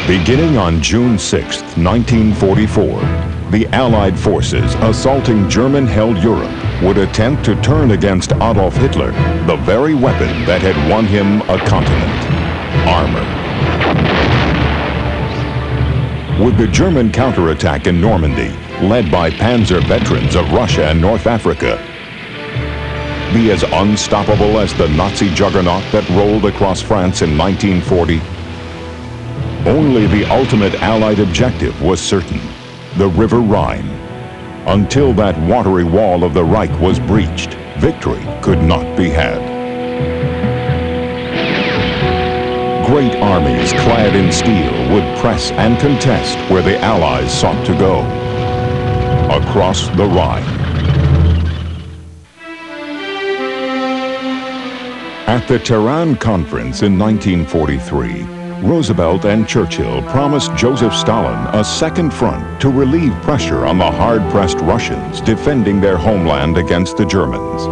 Beginning on June 6, 1944, the Allied forces assaulting German-held Europe would attempt to turn against Adolf Hitler the very weapon that had won him a continent: armor. With the German counterattack in Normandy, led by panzer veterans of Russia and North Africa, be as unstoppable as the Nazi juggernaut that rolled across France in 1940? Only the ultimate Allied objective was certain: the River Rhine. Until that watery wall of the Reich was breached, victory could not be had. Great armies clad in steel would press and contest where the Allies sought to go: across the Rhine. At the Tehran Conference in 1943, Roosevelt and Churchill promised Joseph Stalin a second front to relieve pressure on the hard-pressed Russians defending their homeland against the Germans.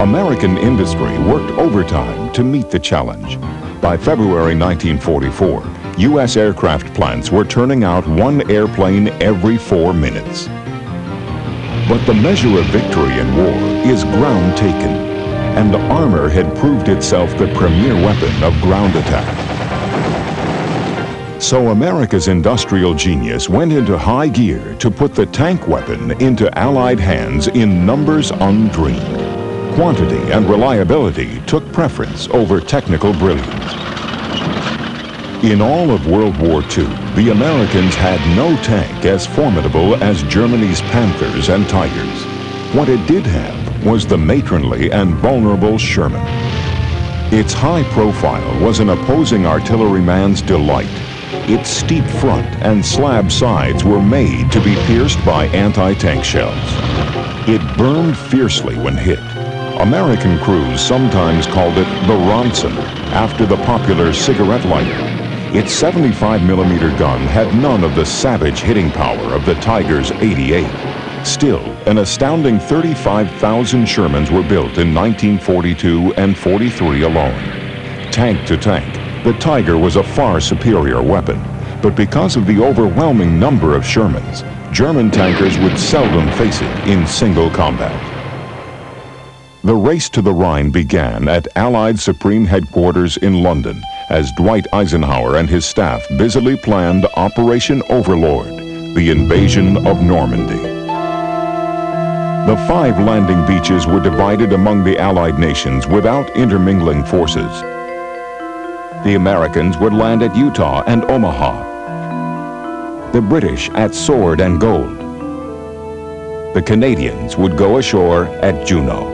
American industry worked overtime to meet the challenge. By February 1944, U.S. aircraft plants were turning out one airplane every 4 minutes. But the measure of victory in war is ground taken, and armor had proved itself the premier weapon of ground attack. So America's industrial genius went into high gear to put the tank weapon into Allied hands in numbers undreamed. Quantity and reliability took preference over technical brilliance. In all of World War II, the Americans had no tank as formidable as Germany's Panthers and Tigers. What it did have was the matronly and vulnerable Sherman. Its high profile was an opposing artilleryman's delight. Its steep front and slab sides were made to be pierced by anti-tank shells. It burned fiercely when hit. American crews sometimes called it the Ronson, after the popular cigarette lighter. Its 75mm gun had none of the savage hitting power of the Tiger's 88. Still, an astounding 35,000 Shermans were built in 1942 and 43 alone. Tank to tank, the Tiger was a far superior weapon, but because of the overwhelming number of Shermans, German tankers would seldom face it in single combat. The race to the Rhine began at Allied Supreme Headquarters in London as Dwight Eisenhower and his staff busily planned Operation Overlord, the invasion of Normandy. The 5 landing beaches were divided among the Allied nations without intermingling forces. The Americans would land at Utah and Omaha. The British at Sword and Gold. The Canadians would go ashore at Juno.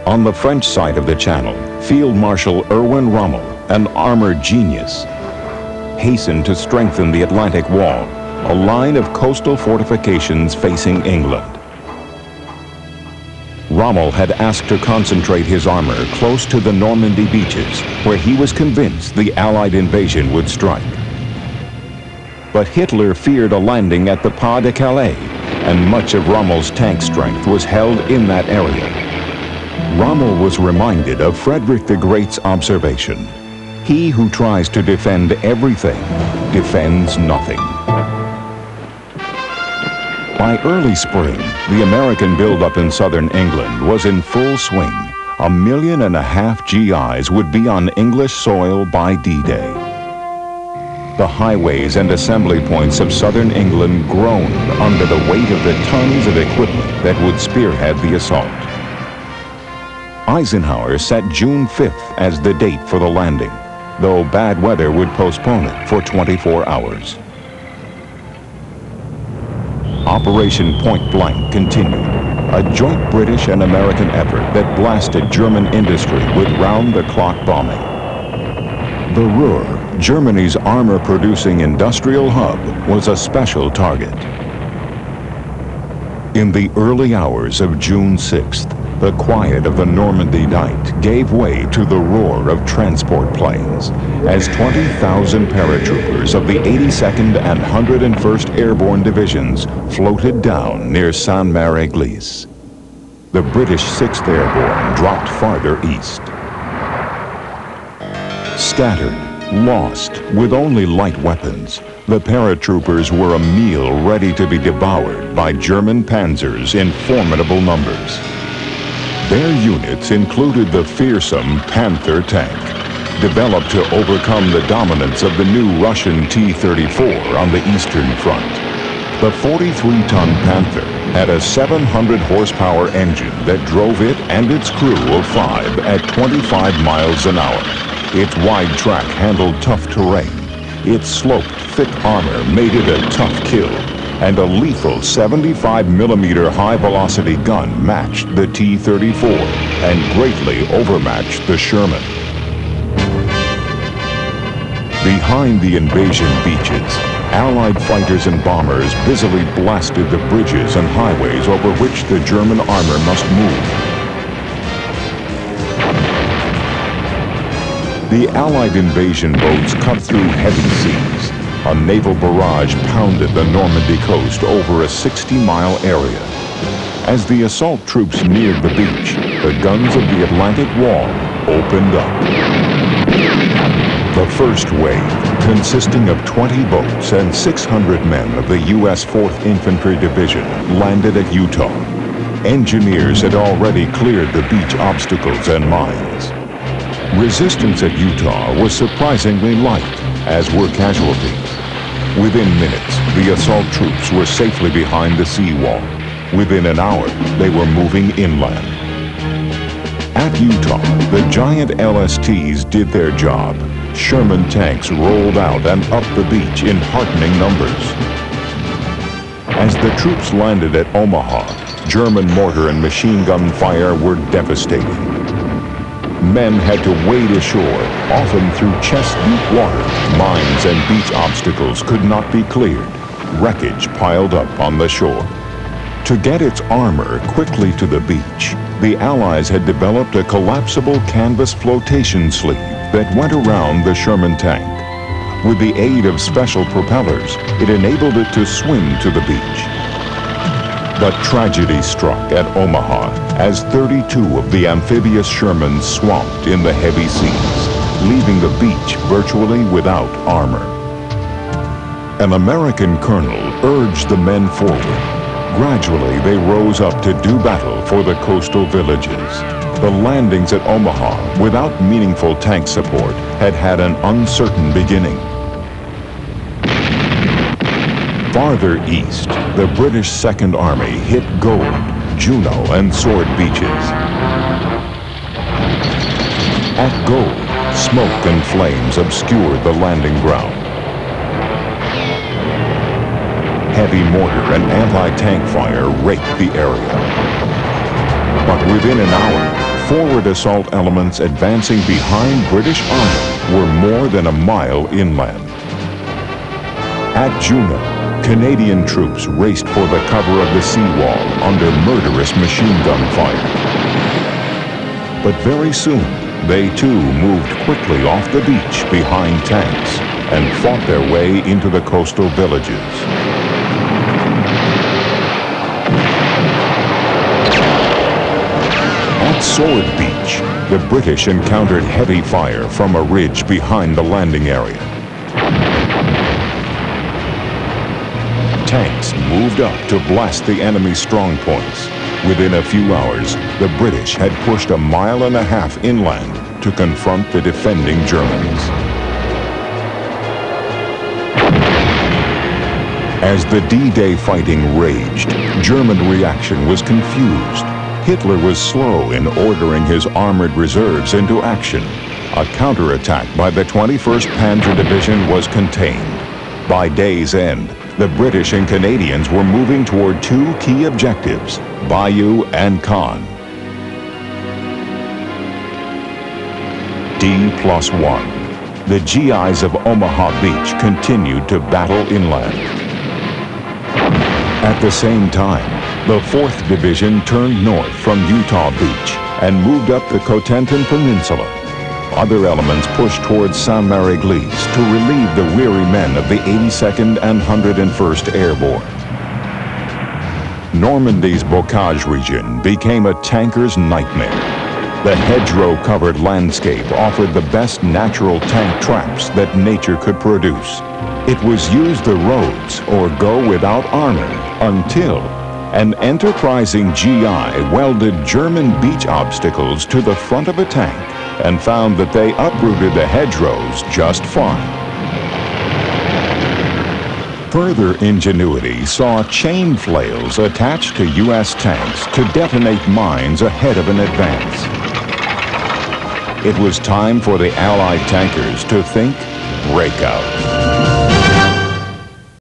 On the French side of the Channel, Field Marshal Erwin Rommel, an armor genius, hastened to strengthen the Atlantic Wall, a line of coastal fortifications facing England. Rommel had asked to concentrate his armor close to the Normandy beaches, where he was convinced the Allied invasion would strike. But Hitler feared a landing at the Pas de Calais, and much of Rommel's tank strength was held in that area. Rommel was reminded of Frederick the Great's observation: "He who tries to defend everything defends nothing." By early spring, the American buildup in southern England was in full swing. 1.5 million GIs would be on English soil by D-Day. The highways and assembly points of southern England groaned under the weight of the tons of equipment that would spearhead the assault. Eisenhower set June 5th as the date for the landing, though bad weather would postpone it for 24 hours. Operation Point Blank continued, a joint British and American effort that blasted German industry with round-the-clock bombing. The Ruhr, Germany's armor-producing industrial hub, was a special target. In the early hours of June 6th, the quiet of the Normandy night gave way to the roar of transport planes as 20,000 paratroopers of the 82nd and 101st Airborne Divisions floated down near Sainte-Mère-Église. The British 6th Airborne dropped farther east. Scattered, Lost, with only light weapons, the paratroopers were a meal ready to be devoured by German panzers in formidable numbers. Their units included the fearsome Panther tank, developed to overcome the dominance of the new Russian T-34 on the Eastern Front. The 43-ton Panther had a 700-horsepower engine that drove it and its crew of 5 at 25 miles an hour. Its wide track handled tough terrain. Its sloped, thick armor made it a tough kill, and a lethal 75mm high-velocity gun matched the T-34 and greatly overmatched the Sherman. Behind the invasion beaches, Allied fighters and bombers busily blasted the bridges and highways over which the German armor must move. The Allied invasion boats cut through heavy seas. A naval barrage pounded the Normandy coast over a 60-mile area. As the assault troops neared the beach, the guns of the Atlantic Wall opened up. The first wave, consisting of 20 boats and 600 men of the U.S. 4th Infantry Division, landed at Utah. Engineers had already cleared the beach obstacles and mines. Resistance at Utah was surprisingly light, as were casualties. Within minutes, the assault troops were safely behind the seawall. Within an hour, they were moving inland. At Utah, the giant LSTs did their job. Sherman tanks rolled out and up the beach in heartening numbers. As the troops landed at Omaha, German mortar and machine gun fire were devastating. Men had to wade ashore, often through chest-deep water. Mines and beach obstacles could not be cleared. Wreckage piled up on the shore. To get its armor quickly to the beach, the Allies had developed a collapsible canvas flotation sleeve that went around the Sherman tank. With the aid of special propellers, it enabled it to swim to the beach. But tragedy struck at Omaha as 32 of the amphibious Shermans swamped in the heavy seas, leaving the beach virtually without armor. An American colonel urged the men forward. Gradually, they rose up to do battle for the coastal villages. The landings at Omaha, without meaningful tank support, had had an uncertain beginning. Farther east, the British Second Army hit Gold, Juno, and Sword beaches. At Gold, smoke and flames obscured the landing ground. Heavy mortar and anti-tank fire raked the area. But within an hour, forward assault elements advancing behind British armor were more than a mile inland. At Juno, Canadian troops raced for the cover of the seawall under murderous machine gun fire. But very soon, they too moved quickly off the beach behind tanks and fought their way into the coastal villages. At Sword Beach, the British encountered heavy fire from a ridge behind the landing area. Tanks moved up to blast the enemy's strong points. Within a few hours, the British had pushed a mile and a half inland to confront the defending Germans. As the D-Day fighting raged, German reaction was confused. Hitler was slow in ordering his armored reserves into action. A counterattack by the 21st Panzer Division was contained. By day's end, the British and Canadians were moving toward two key objectives, Bayou and Caen. D+1. The GIs of Omaha Beach continued to battle inland. At the same time, the 4th Division turned north from Utah Beach and moved up the Cotentin Peninsula. Other elements pushed towards Saint-Mary-Glisse to relieve the weary men of the 82nd and 101st Airborne. Normandy's Bocage region became a tanker's nightmare. The hedgerow-covered landscape offered the best natural tank traps that nature could produce. It was use the roads or go without armor until an enterprising GI welded German beach obstacles to the front of a tank and found that they uprooted the hedgerows just fine. Further ingenuity saw chain flails attached to U.S. tanks to detonate mines ahead of an advance. It was time for the Allied tankers to think breakout.